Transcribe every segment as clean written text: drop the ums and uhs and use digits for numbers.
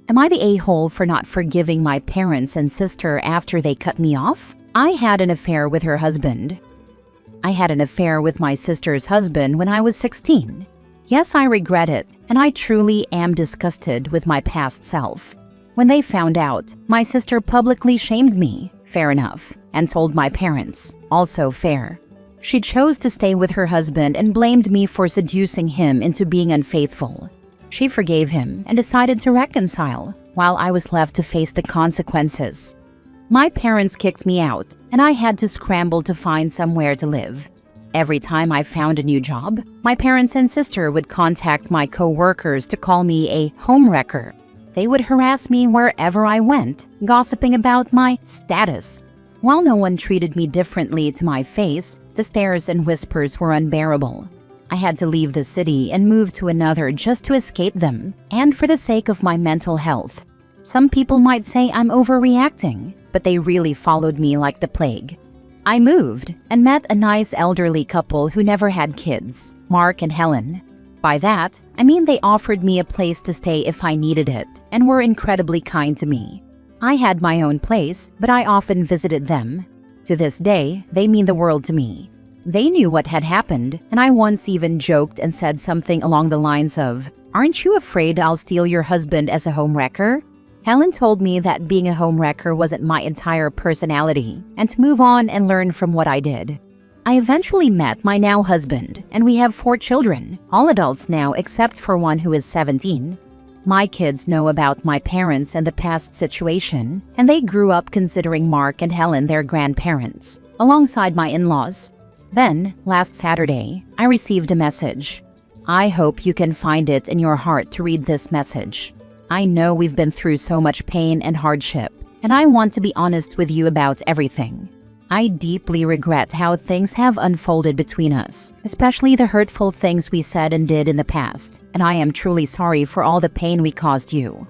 Am I the a-hole for not forgiving my parents and sister after they cut me off? I had an affair with her husband. I had an affair with my sister's husband when I was 16. Yes, I regret it, and I truly am disgusted with my past self. When they found out, my sister publicly shamed me, fair enough, and told my parents, also fair. She chose to stay with her husband and blamed me for seducing him into being unfaithful. She forgave him and decided to reconcile, while I was left to face the consequences. My parents kicked me out, and I had to scramble to find somewhere to live. Every time I found a new job, my parents and sister would contact my co-workers to call me a homewrecker. They would harass me wherever I went, gossiping about my status. While no one treated me differently to my face, the stares and whispers were unbearable. I had to leave the city and move to another just to escape them, and for the sake of my mental health. Some people might say I'm overreacting, but they really followed me like the plague. I moved and met a nice elderly couple who never had kids, Mark and Helen. By that, I mean they offered me a place to stay if I needed it and were incredibly kind to me. I had my own place, but I often visited them. To this day, they mean the world to me. They knew what had happened, and I once even joked and said something along the lines of, "Aren't you afraid I'll steal your husband as a homewrecker?" Helen told me that being a homewrecker wasn't my entire personality, and to move on and learn from what I did. I eventually met my now husband, and we have 4 children, all adults now except for one who is 17. My kids know about my parents and the past situation, and they grew up considering Mark and Helen their grandparents, alongside my in-laws. Then, last Saturday, I received a message. I hope you can find it in your heart to read this message. I know we've been through so much pain and hardship, and I want to be honest with you about everything. I deeply regret how things have unfolded between us, especially the hurtful things we said and did in the past, and I am truly sorry for all the pain we caused you.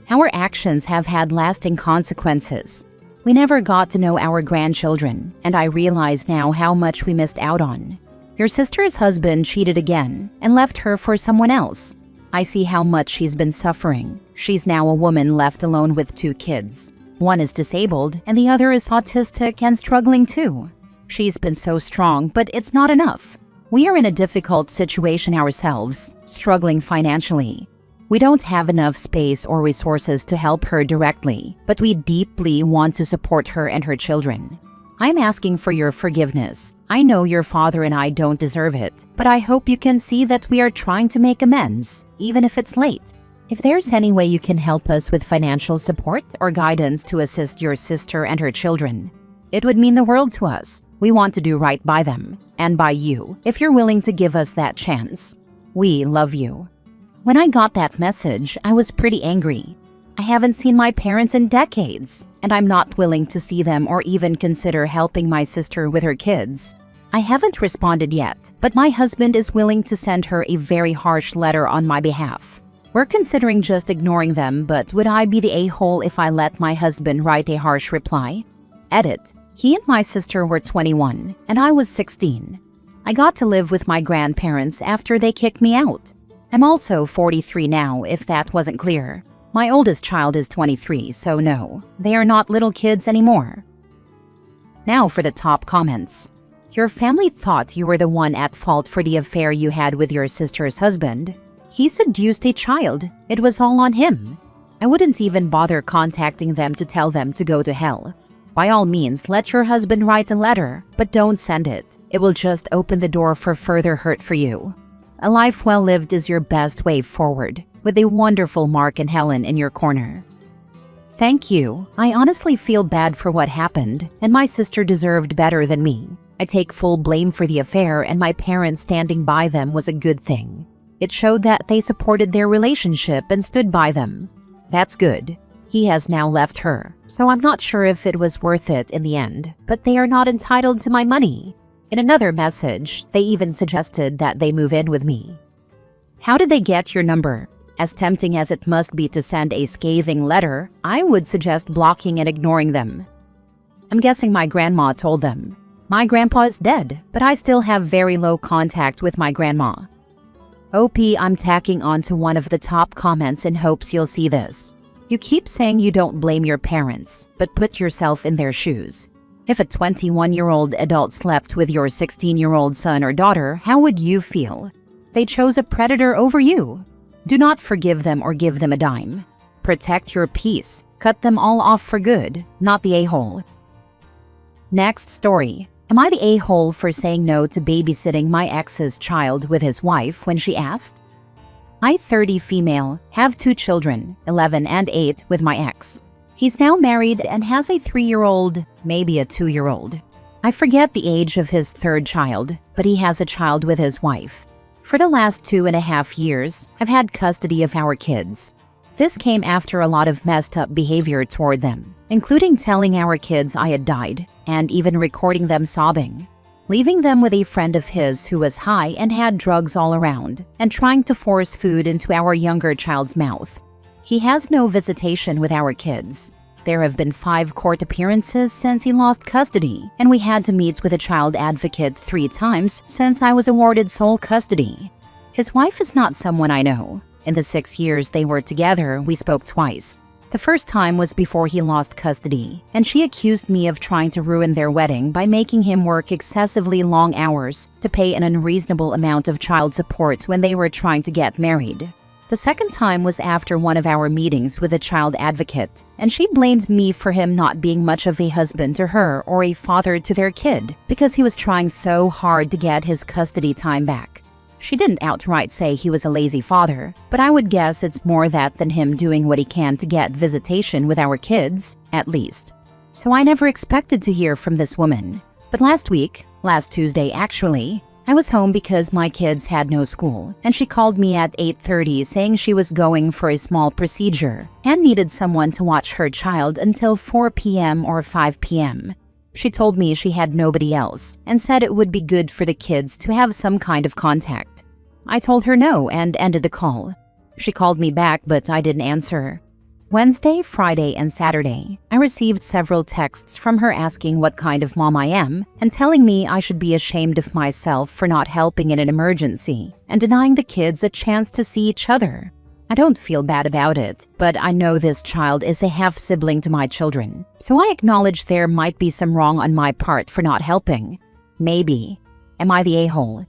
Our actions have had lasting consequences. We never got to know our grandchildren, and I realize now how much we missed out on. Your sister's husband cheated again and left her for someone else. I see how much she's been suffering. She's now a woman left alone with 2 kids. One is disabled, and the other is autistic and struggling too. She's been so strong, but it's not enough. We are in a difficult situation ourselves, struggling financially. We don't have enough space or resources to help her directly, but we deeply want to support her and her children. I'm asking for your forgiveness. I know your father and I don't deserve it, but I hope you can see that we are trying to make amends, even if it's late. If there's any way you can help us with financial support or guidance to assist your sister and her children, it would mean the world to us. We want to do right by them, and by you, if you're willing to give us that chance. We love you. When I got that message, I was pretty angry. I haven't seen my parents in decades, and I'm not willing to see them or even consider helping my sister with her kids. I haven't responded yet, but my husband is willing to send her a very harsh letter on my behalf. We're considering just ignoring them, but would I be the a-hole if I let my husband write a harsh reply? Edit. He and my sister were 21, and I was 16. I got to live with my grandparents after they kicked me out. I'm also 43 now, if that wasn't clear. My oldest child is 23, so no, they are not little kids anymore. Now for the top comments. Your family thought you were the one at fault for the affair you had with your sister's husband. He seduced a child. It was all on him. I wouldn't even bother contacting them to tell them to go to hell. By all means, let your husband write a letter, but don't send it. It will just open the door for further hurt for you. A life well lived is your best way forward, with a wonderful Mark and Helen in your corner. Thank you. I honestly feel bad for what happened, and my sister deserved better than me. I take full blame for the affair, and my parents standing by them was a good thing. It showed that they supported their relationship and stood by them. That's good. He has now left her, so I'm not sure if it was worth it in the end, but they are not entitled to my money. In another message, they even suggested that they move in with me. How did they get your number? As tempting as it must be to send a scathing letter, I would suggest blocking and ignoring them. I'm guessing my grandma told them. My grandpa is dead, but I still have very low contact with my grandma. OP, I'm tacking onto one of the top comments in hopes you'll see this. You keep saying you don't blame your parents, but put yourself in their shoes. If a 21-year-old adult slept with your 16-year-old son or daughter, how would you feel? They chose a predator over you. Do not forgive them or give them a dime. Protect your peace. Cut them all off for good, not the a-hole. Next story. Am I the a-hole for saying no to babysitting my ex's child with his wife when she asked? I, 30 female, have 2 children, 11 and 8, with my ex. He's now married and has a 3-year-old, maybe a 2-year-old. I forget the age of his 3rd child, but he has a child with his wife. For the last 2.5 years, I've had custody of our kids. This came after a lot of messed up behavior toward them, including telling our kids I had died, and even recording them sobbing. Leaving them with a friend of his who was high and had drugs all around, and trying to force food into our younger child's mouth. He has no visitation with our kids. There have been 5 court appearances since he lost custody, and we had to meet with a child advocate 3 times since I was awarded sole custody. His wife is not someone I know. In the 6 years they were together, we spoke twice. The first time was before he lost custody, and she accused me of trying to ruin their wedding by making him work excessively long hours to pay an unreasonable amount of child support when they were trying to get married. The second time was after one of our meetings with a child advocate, and she blamed me for him not being much of a husband to her or a father to their kid because he was trying so hard to get his custody time back. She didn't outright say he was a lazy father, but I would guess it's more that than him doing what he can to get visitation with our kids, at least. So I never expected to hear from this woman. But last Tuesday actually, I was home because my kids had no school, and she called me at 8:30 saying she was going for a small procedure and needed someone to watch her child until 4 p.m. or 5 p.m. She told me she had nobody else and said it would be good for the kids to have some kind of contact. I told her no and ended the call. She called me back, but I didn't answer. Wednesday, Friday, and Saturday, I received several texts from her asking what kind of mom I am and telling me I should be ashamed of myself for not helping in an emergency and denying the kids a chance to see each other. I don't feel bad about it, but I know this child is a half-sibling to my children, so I acknowledge there might be some wrong on my part for not helping. Maybe. Am I the a-hole?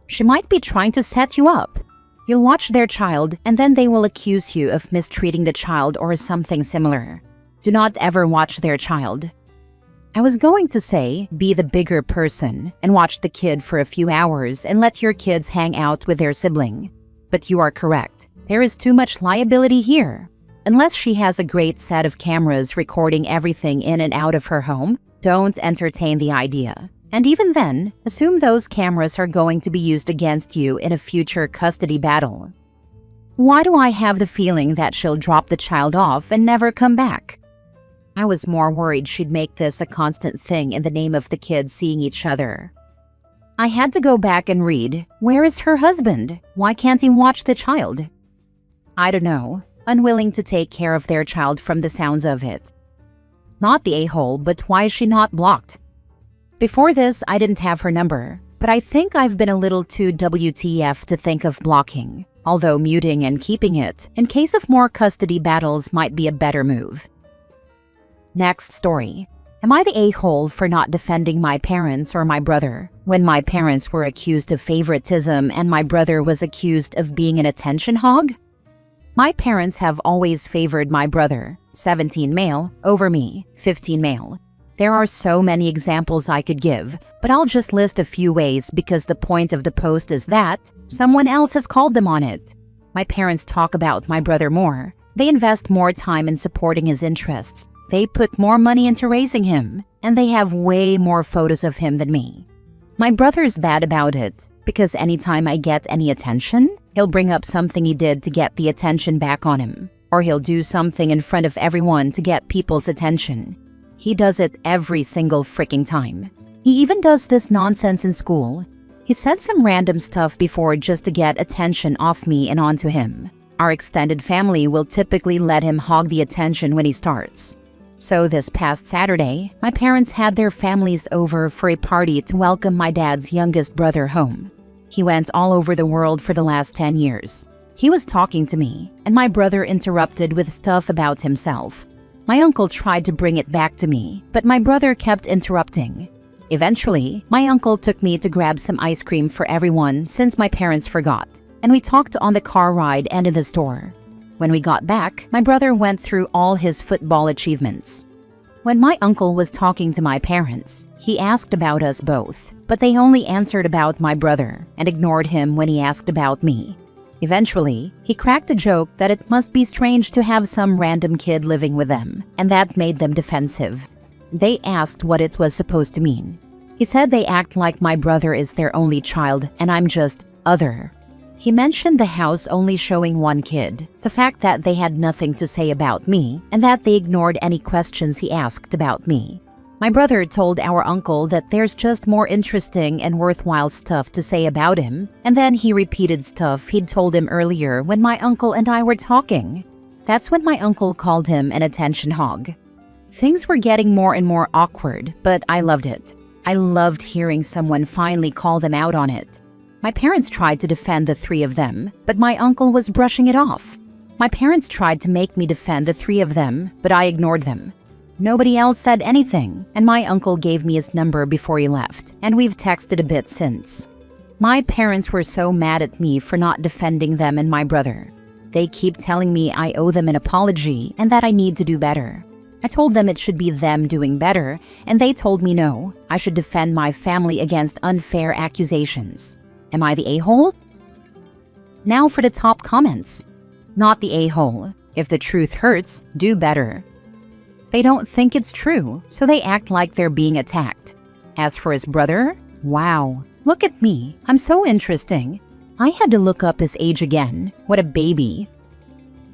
She might be trying to set you up. You'll watch their child, and then they will accuse you of mistreating the child or something similar. Do not ever watch their child. I was going to say, be the bigger person and watch the kid for a few hours and let your kids hang out with their sibling. But you are correct. There is too much liability here. Unless she has a great set of cameras recording everything in and out of her home, don't entertain the idea. And even then, assume those cameras are going to be used against you in a future custody battle. Why do I have the feeling that she'll drop the child off and never come back? I was more worried she'd make this a constant thing in the name of the kids seeing each other. I had to go back and read, where is her husband? Why can't he watch the child? I don't know, unwilling to take care of their child from the sounds of it. Not the a-hole, but why is she not blocked? Before this, I didn't have her number, but I think I've been a little too WTF to think of blocking, although muting and keeping it, in case of more custody battles, might be a better move. Next story. Am I the a-hole for not defending my parents or my brother when my parents were accused of favoritism and my brother was accused of being an attention hog? My parents have always favored my brother, 17 male, over me, 15 male. There are so many examples I could give, but I'll just list a few ways because the point of the post is that someone else has called them on it. My parents talk about my brother more. They invest more time in supporting his interests. They put more money into raising him, and they have way more photos of him than me. My brother's bad about it because anytime I get any attention, he'll bring up something he did to get the attention back on him, or he'll do something in front of everyone to get people's attention. He does it every single freaking time. He even does this nonsense in school. He said some random stuff before just to get attention off me and onto him. Our extended family will typically let him hog the attention when he starts. So this past Saturday, my parents had their families over for a party to welcome my dad's youngest brother home. He went all over the world for the last 10 years. He was talking to me, and my brother interrupted with stuff about himself. My uncle tried to bring it back to me, but my brother kept interrupting. Eventually, my uncle took me to grab some ice cream for everyone since my parents forgot, and we talked on the car ride and in the store. When we got back, my brother went through all his football achievements. When my uncle was talking to my parents, he asked about us both, but they only answered about my brother and ignored him when he asked about me. Eventually, he cracked a joke that it must be strange to have some random kid living with them, and that made them defensive. They asked what it was supposed to mean. He said they act like my brother is their only child and I'm just other. He mentioned the house only showing one kid, the fact that they had nothing to say about me, and that they ignored any questions he asked about me. My brother told our uncle that there's just more interesting and worthwhile stuff to say about him, and then he repeated stuff he'd told him earlier when my uncle and I were talking. That's when my uncle called him an attention hog. Things were getting more and more awkward, but I loved it. I loved hearing someone finally call them out on it. My parents tried to defend the three of them, but my uncle was brushing it off. My parents tried to make me defend the three of them, but I ignored them. Nobody else said anything, and my uncle gave me his number before he left, and we've texted a bit since. My parents were so mad at me for not defending them and my brother. They keep telling me I owe them an apology and that I need to do better. I told them it should be them doing better, and they told me no, I should defend my family against unfair accusations. Am I the a-hole? Now for the top comments. Not the a-hole. If the truth hurts, do better. They don't think it's true, so they act like they're being attacked. As for his brother, wow, look at me, I'm so interesting. I had to look up his age again. What a baby.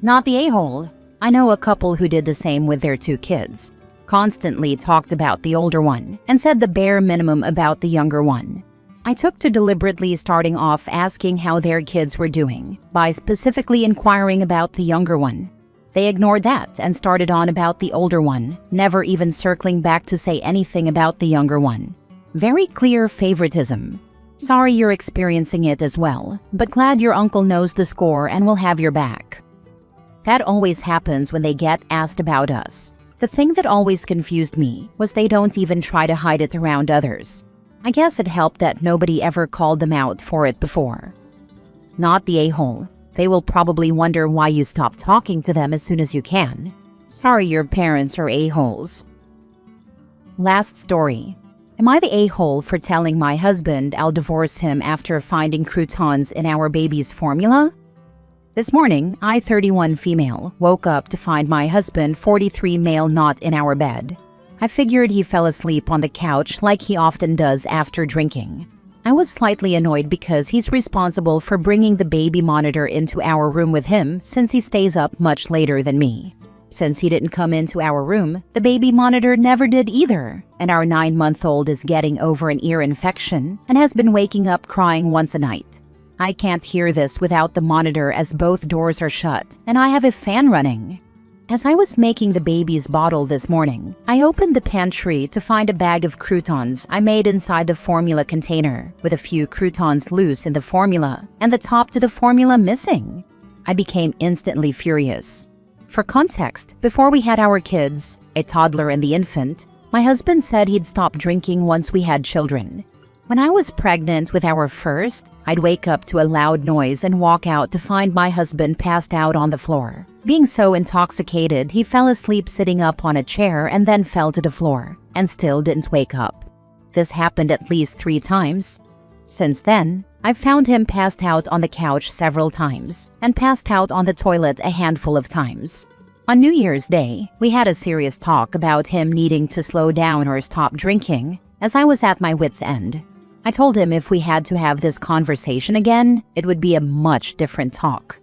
Not the a-hole. I know a couple who did the same with their two kids. Constantly talked about the older one and said the bare minimum about the younger one. I took to deliberately starting off asking how their kids were doing by specifically inquiring about the younger one. They ignored that and started on about the older one, never even circling back to say anything about the younger one. Very clear favoritism. Sorry you're experiencing it as well, but glad your uncle knows the score and will have your back. That always happens when they get asked about us. The thing that always confused me was they don't even try to hide it around others. I guess it helped that nobody ever called them out for it before. Not the a-hole. They will probably wonder why you stop talking to them as soon as you can. Sorry your parents are a-holes. Last story. Am I the a-hole for telling my husband I'll divorce him after finding croutons in our baby's formula? This morning, I, 31 female, woke up to find my husband, 43 male, not in our bed. I figured he fell asleep on the couch like he often does after drinking. I was slightly annoyed because he's responsible for bringing the baby monitor into our room with him since he stays up much later than me. Since he didn't come into our room, the baby monitor never did either, and our 9-month-old is getting over an ear infection and has been waking up crying once a night. I can't hear this without the monitor as both doors are shut, and I have a fan running. As I was making the baby's bottle this morning, I opened the pantry to find a bag of croutons I made inside the formula container, with a few croutons loose in the formula and the top to the formula missing. I became instantly furious. For context, before we had our kids, a toddler and the infant, my husband said he'd stop drinking once we had children. When I was pregnant with our first, I'd wake up to a loud noise and walk out to find my husband passed out on the floor. Being so intoxicated, he fell asleep sitting up on a chair and then fell to the floor, and still didn't wake up. This happened at least 3 times. Since then, I've found him passed out on the couch several times, and passed out on the toilet a handful of times. On New Year's Day, we had a serious talk about him needing to slow down or stop drinking, as I was at my wit's end. I told him if we had to have this conversation again, it would be a much different talk.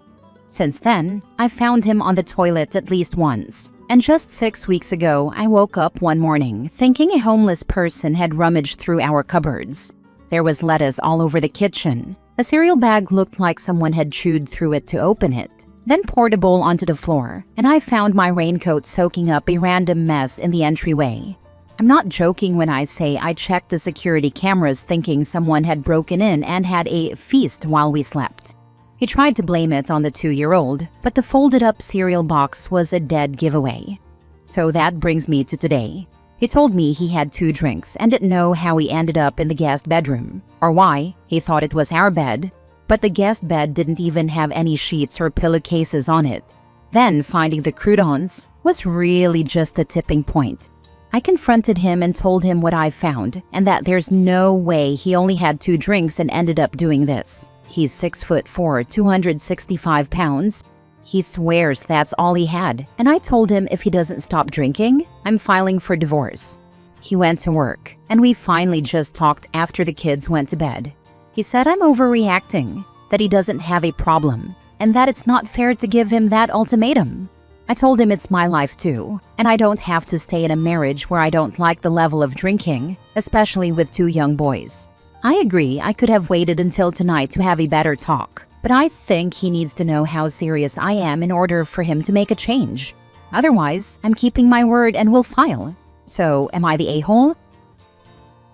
Since then, I found him on the toilet at least once. And just 6 weeks ago, I woke up one morning thinking a homeless person had rummaged through our cupboards. There was lettuce all over the kitchen. A cereal bag looked like someone had chewed through it to open it, then poured a bowl onto the floor, and I found my raincoat soaking up a random mess in the entryway. I'm not joking when I say I checked the security cameras thinking someone had broken in and had a feast while we slept. He tried to blame it on the 2-year-old, but the folded-up cereal box was a dead giveaway. So that brings me to today. He told me he had 2 drinks and didn't know how he ended up in the guest bedroom, or why. He thought it was our bed, but the guest bed didn't even have any sheets or pillowcases on it. Then finding the croutons was really just the tipping point. I confronted him and told him what I found, and that there's no way he only had 2 drinks and ended up doing this. He's 6'4", 265 pounds. He swears that's all he had, and I told him if he doesn't stop drinking, I'm filing for divorce. He went to work, and we finally just talked after the kids went to bed. He said I'm overreacting, that he doesn't have a problem, and that it's not fair to give him that ultimatum. I told him it's my life too, and I don't have to stay in a marriage where I don't like the level of drinking, especially with 2 young boys. I agree I could have waited until tonight to have a better talk, but I think he needs to know how serious I am in order for him to make a change. Otherwise, I'm keeping my word and will file. So, am I the a-hole?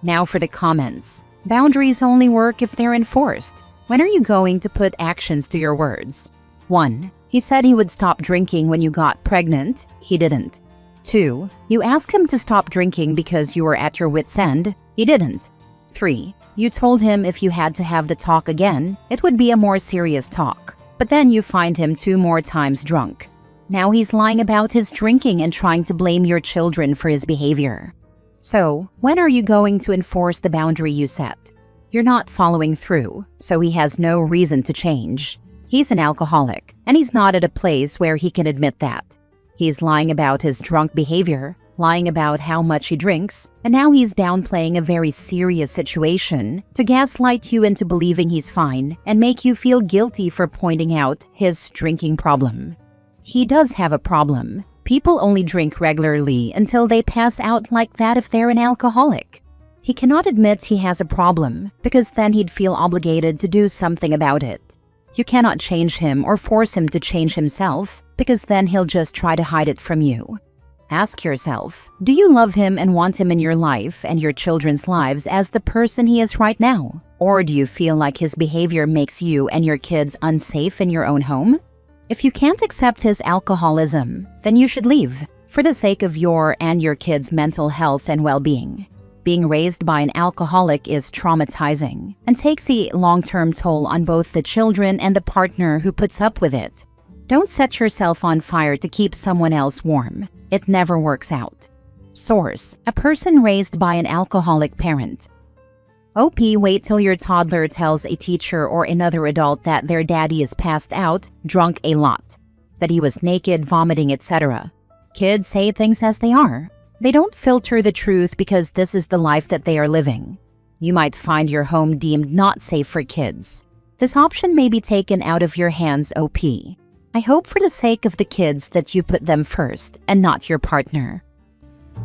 Now for the comments. Boundaries only work if they're enforced. When are you going to put actions to your words? 1. He said he would stop drinking when you got pregnant. He didn't. 2. You asked him to stop drinking because you were at your wit's end. He didn't. 3. You told him if you had to have the talk again, it would be a more serious talk. But then you find him 2 more times drunk. Now he's lying about his drinking and trying to blame your children for his behavior. So, when are you going to enforce the boundary you set? You're not following through, so he has no reason to change. He's an alcoholic, and he's not at a place where he can admit that. He's lying about his drunk behavior, lying about how much he drinks, and now he's downplaying a very serious situation to gaslight you into believing he's fine and make you feel guilty for pointing out his drinking problem. He does have a problem. People only drink regularly until they pass out like that if they're an alcoholic. He cannot admit he has a problem because then he'd feel obligated to do something about it. You cannot change him or force him to change himself because then he'll just try to hide it from you. Ask yourself, do you love him and want him in your life and your children's lives as the person he is right now? Or do you feel like his behavior makes you and your kids unsafe in your own home? If you can't accept his alcoholism, then you should leave, for the sake of your and your kids' mental health and well-being. Being raised by an alcoholic is traumatizing and takes a long-term toll on both the children and the partner who puts up with it. Don't set yourself on fire to keep someone else warm. It never works out. Source: a person raised by an alcoholic parent. OP, wait till your toddler tells a teacher or another adult that their daddy is passed out, drunk a lot, that he was naked, vomiting, etc. Kids say things as they are. They don't filter the truth because this is the life that they are living. You might find your home deemed not safe for kids. This option may be taken out of your hands, OP. I hope for the sake of the kids that you put them first and not your partner.